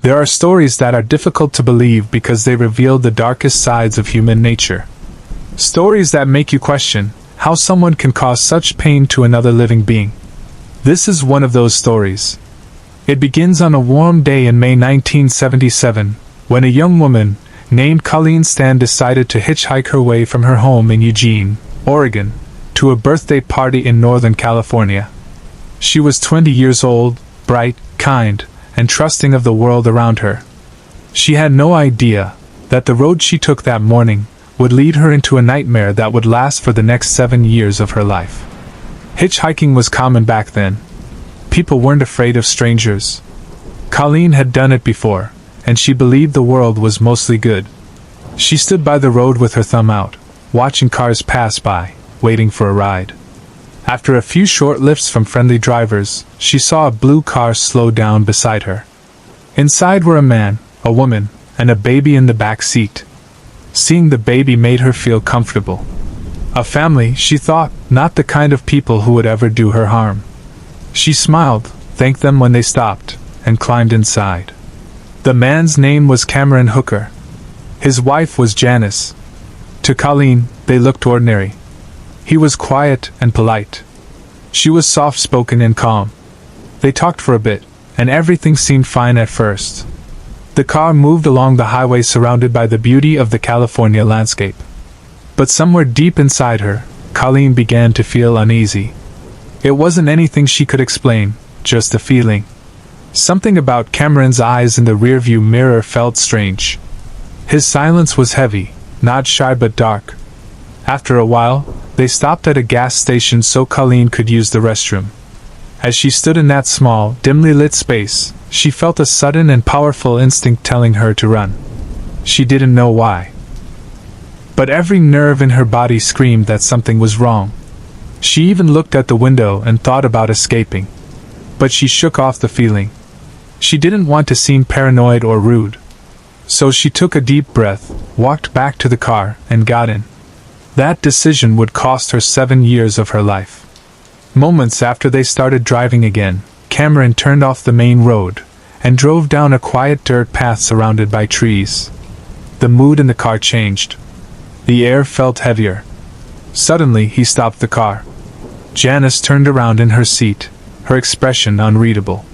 There are stories that are difficult to believe because they reveal the darkest sides of human nature. Stories that make you question how someone can cause such pain to another living being. This is one of those stories. It begins on a warm day in May 1977, when a young woman named Colleen Stan decided to hitchhike her way from her home in Eugene, Oregon, to a birthday party in Northern California. She was 20 years old, bright, kind, and trusting of the world around her. She had no idea that the road she took that morning would lead her into a nightmare that would last for the next 7 years of her life. Hitchhiking was common back then. People weren't afraid of strangers. Colleen had done it before, and she believed the world was mostly good. She stood by the road with her thumb out, watching cars pass by, waiting for a ride. After a few short lifts from friendly drivers, she saw a blue car slow down beside her. Inside were a man, a woman, and a baby in the back seat. Seeing the baby made her feel comfortable. A family, she thought, not the kind of people who would ever do her harm. She smiled, thanked them when they stopped, and climbed inside. The man's name was Cameron Hooker. His wife was Janice. To Colleen, they looked ordinary. He was quiet and polite. She was soft-spoken and calm. They talked for a bit, and everything seemed fine at first. The car moved along the highway surrounded by the beauty of the California landscape. But somewhere deep inside her, Colleen began to feel uneasy. It wasn't anything she could explain, just a feeling. Something about Cameron's eyes in the rearview mirror felt strange. His silence was heavy, not shy but dark. After a while, they stopped at a gas station so Colleen could use the restroom. As she stood in that small, dimly lit space, she felt a sudden and powerful instinct telling her to run. She didn't know why. But every nerve in her body screamed that something was wrong. She even looked at the window and thought about escaping. But she shook off the feeling. She didn't want to seem paranoid or rude. So she took a deep breath, walked back to the car, and got in. That decision would cost her 7 years of her life. Moments after they started driving again, Cameron turned off the main road and drove down a quiet dirt path surrounded by trees. The mood in the car changed. The air felt heavier. Suddenly, he stopped the car. Janice turned around in her seat, her expression unreadable.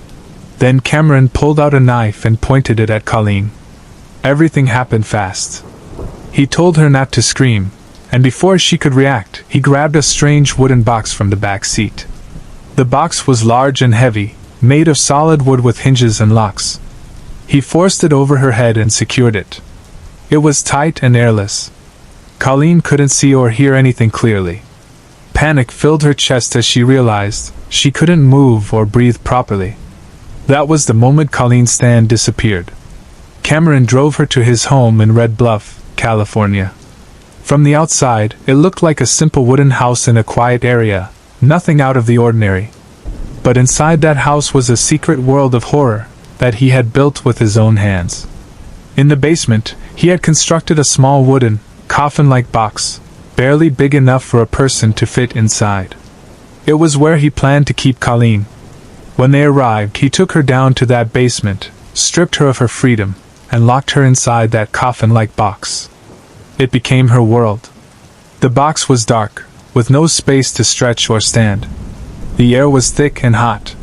Then Cameron pulled out a knife and pointed it at Colleen. Everything happened fast. He told her not to scream, and before she could react, he grabbed a strange wooden box from the back seat. The box was large and heavy, made of solid wood with hinges and locks. He forced it over her head and secured it. It was tight and airless. Colleen couldn't see or hear anything clearly. Panic filled her chest as she realized she couldn't move or breathe properly. That was the moment Colleen Stan disappeared. Cameron drove her to his home in Red Bluff, California. From the outside, it looked like a simple wooden house in a quiet area, nothing out of the ordinary. But inside that house was a secret world of horror that he had built with his own hands. In the basement, he had constructed a small wooden, coffin-like box, barely big enough for a person to fit inside. It was where he planned to keep Colleen. When they arrived, he took her down to that basement, stripped her of her freedom, and locked her inside that coffin-like box. It became her world. The box was dark, with no space to stretch or stand. The air was thick and hot.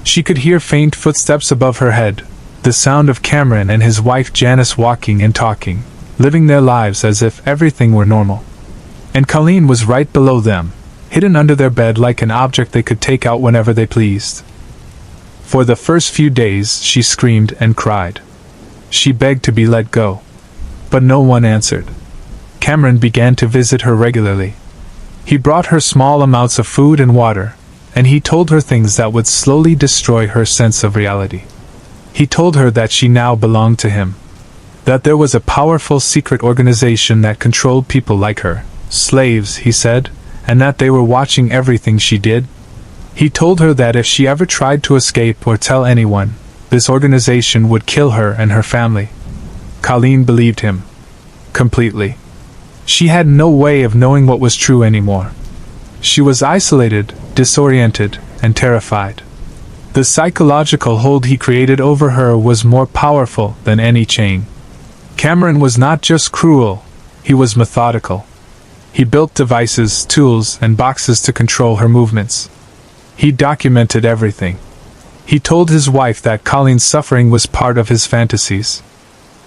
She could hear faint footsteps above her head, the sound of Cameron and his wife Janice walking and talking, living their lives as if everything were normal. And Colleen was right below them, hidden under their bed like an object they could take out whenever they pleased. For the first few days, she screamed and cried. She begged to be let go. But no one answered. Cameron began to visit her regularly. He brought her small amounts of food and water, and he told her things that would slowly destroy her sense of reality. He told her that she now belonged to him. That there was a powerful secret organization that controlled people like her, slaves, he said, and that they were watching everything she did. He told her that if she ever tried to escape or tell anyone, this organization would kill her and her family. Colleen believed him. Completely. She had no way of knowing what was true anymore. She was isolated, disoriented, and terrified. The psychological hold he created over her was more powerful than any chain. Cameron was not just cruel, he was methodical. He built devices, tools, and boxes to control her movements. He documented everything. He told his wife that Colleen's suffering was part of his fantasies.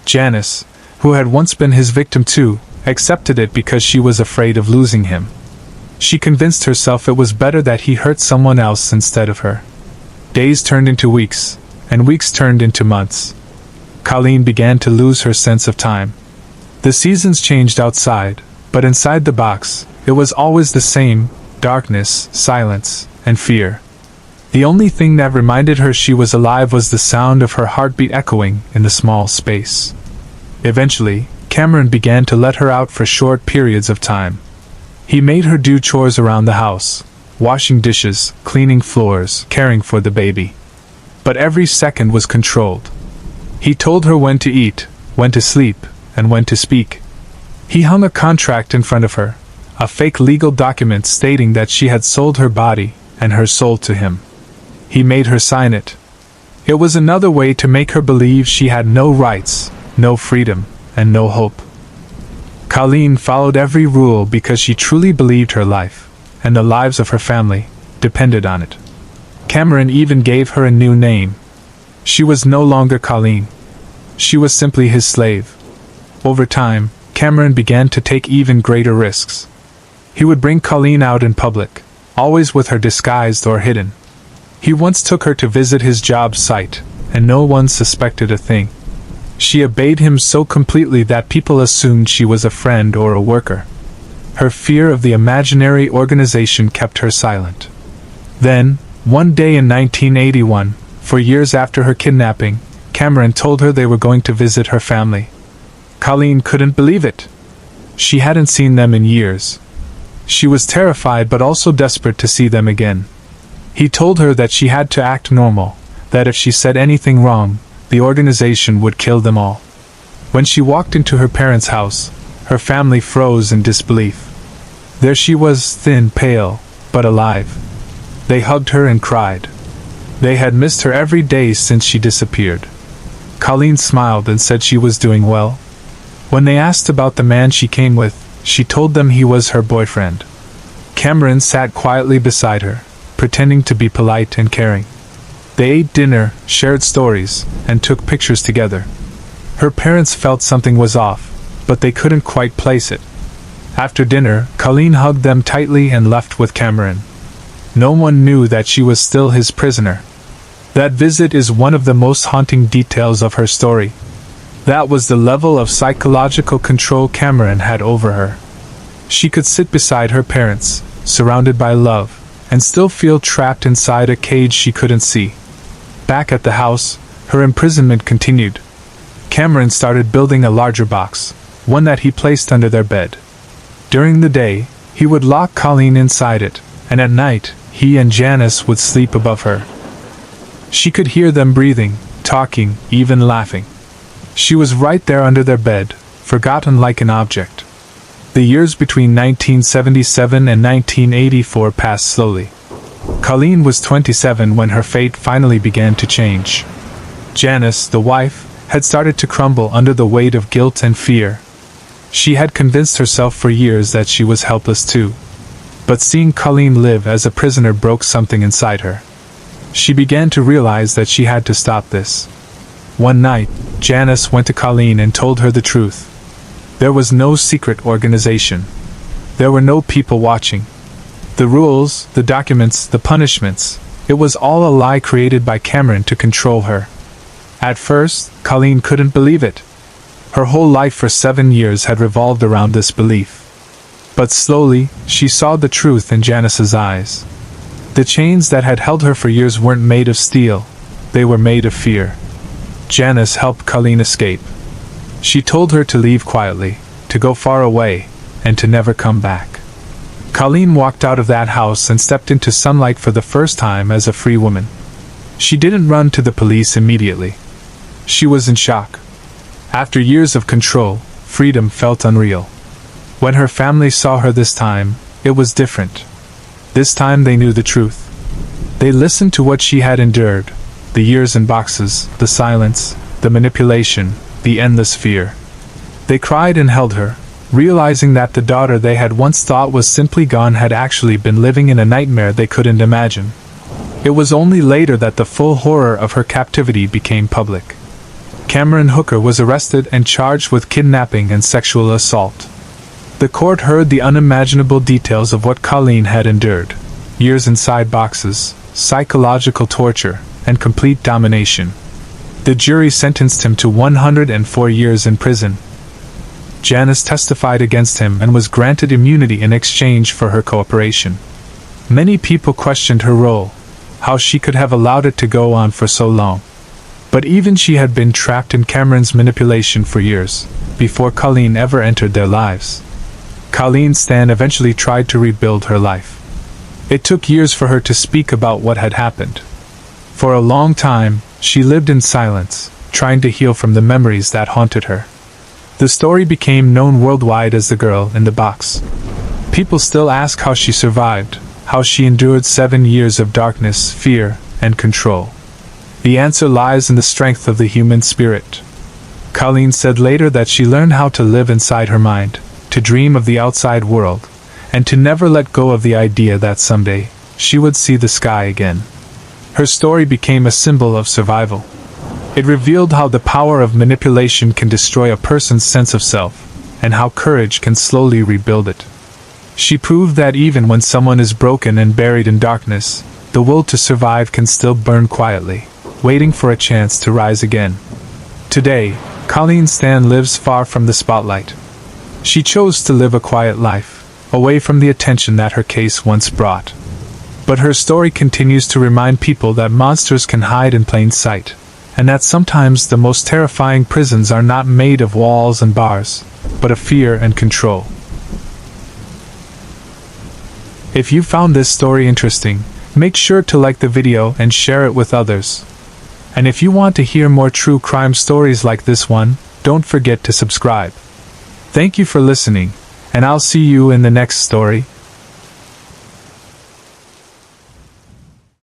Janice, who had once been his victim too, accepted it because she was afraid of losing him. She convinced herself it was better that he hurt someone else instead of her. Days turned into weeks, and weeks turned into months. Colleen began to lose her sense of time. The seasons changed outside, but inside the box, it was always the same: darkness, silence, and fear. The only thing that reminded her she was alive was the sound of her heartbeat echoing in the small space. Eventually, Cameron began to let her out for short periods of time. He made her do chores around the house, washing dishes, cleaning floors, caring for the baby. But every second was controlled. He told her when to eat, when to sleep, and when to speak. He hung a contract in front of her, a fake legal document stating that she had sold her body and her soul to him. He made her sign it. It was another way to make her believe she had no rights, no freedom, and no hope. Colleen followed every rule because she truly believed her life, and the lives of her family, depended on it. Cameron even gave her a new name. She was no longer Colleen. She was simply his slave. Over time, Cameron began to take even greater risks. He would bring Colleen out in public, always with her disguised or hidden. He once took her to visit his job site, and no one suspected a thing. She obeyed him so completely that people assumed she was a friend or a worker. Her fear of the imaginary organization kept her silent. Then, one day in 1981, for years after her kidnapping, Cameron told her they were going to visit her family. Colleen couldn't believe it. She hadn't seen them in years. She was terrified but also desperate to see them again. He told her that she had to act normal, that if she said anything wrong, the organization would kill them all. When she walked into her parents' house, her family froze in disbelief. There she was, thin, pale, but alive. They hugged her and cried. They had missed her every day since she disappeared. Colleen smiled and said she was doing well. When they asked about the man she came with, she told them he was her boyfriend. Cameron sat quietly beside her, pretending to be polite and caring. They ate dinner, shared stories, and took pictures together. Her parents felt something was off, but they couldn't quite place it. After dinner, Colleen hugged them tightly and left with Cameron. No one knew that she was still his prisoner. That visit is one of the most haunting details of her story. That was the level of psychological control Cameron had over her. She could sit beside her parents, surrounded by love, and still feel trapped inside a cage she couldn't see. Back at the house, her imprisonment continued. Cameron started building a larger box, one that he placed under their bed. During the day, he would lock Colleen inside it, and at night, he and Janice would sleep above her. She could hear them breathing, talking, even laughing. She was right there under their bed, forgotten like an object. The years between 1977 and 1984 passed slowly. Colleen was 27 when her fate finally began to change. Janice, the wife, had started to crumble under the weight of guilt and fear. She had convinced herself for years that she was helpless too. But seeing Colleen live as a prisoner broke something inside her. She began to realize that she had to stop this. One night, Janice went to Colleen and told her the truth. There was no secret organization. There were no people watching. The rules, the documents, the punishments, it was all a lie created by Cameron to control her. At first, Colleen couldn't believe it. Her whole life for 7 years had revolved around this belief. But slowly, she saw the truth in Janice's eyes. The chains that had held her for years weren't made of steel, they were made of fear. Janice helped Colleen escape. She told her to leave quietly, to go far away, and to never come back. Colleen walked out of that house and stepped into sunlight for the first time as a free woman. She didn't run to the police immediately. She was in shock. After years of control, freedom felt unreal. When her family saw her this time, it was different. This time they knew the truth. They listened to what she had endured, the years in boxes, the silence, the manipulation, the endless fear. They cried and held her, realizing that the daughter they had once thought was simply gone had actually been living in a nightmare they couldn't imagine. It was only later that the full horror of her captivity became public. Cameron Hooker was arrested and charged with kidnapping and sexual assault. The court heard the unimaginable details of what Colleen had endured: years inside boxes, psychological torture, and complete domination. The jury sentenced him to 104 years in prison. Janice testified against him and was granted immunity in exchange for her cooperation. Many people questioned her role, how she could have allowed it to go on for so long. But even she had been trapped in Cameron's manipulation for years, before Colleen ever entered their lives. Colleen Stan eventually tried to rebuild her life. It took years for her to speak about what had happened. For a long time, she lived in silence, trying to heal from the memories that haunted her. The story became known worldwide as the girl in the box. People still ask how she survived, how she endured 7 years of darkness, fear, and control. The answer lies in the strength of the human spirit. Colleen said later that she learned how to live inside her mind, to dream of the outside world, and to never let go of the idea that someday she would see the sky again. Her story became a symbol of survival. It revealed how the power of manipulation can destroy a person's sense of self, and how courage can slowly rebuild it. She proved that even when someone is broken and buried in darkness, the will to survive can still burn quietly, waiting for a chance to rise again. Today, Colleen Stan lives far from the spotlight. She chose to live a quiet life, away from the attention that her case once brought. But her story continues to remind people that monsters can hide in plain sight, and that sometimes the most terrifying prisons are not made of walls and bars, but of fear and control. If you found this story interesting, make sure to like the video and share it with others. And if you want to hear more true crime stories like this one, don't forget to subscribe. Thank you for listening, and I'll see you in the next story.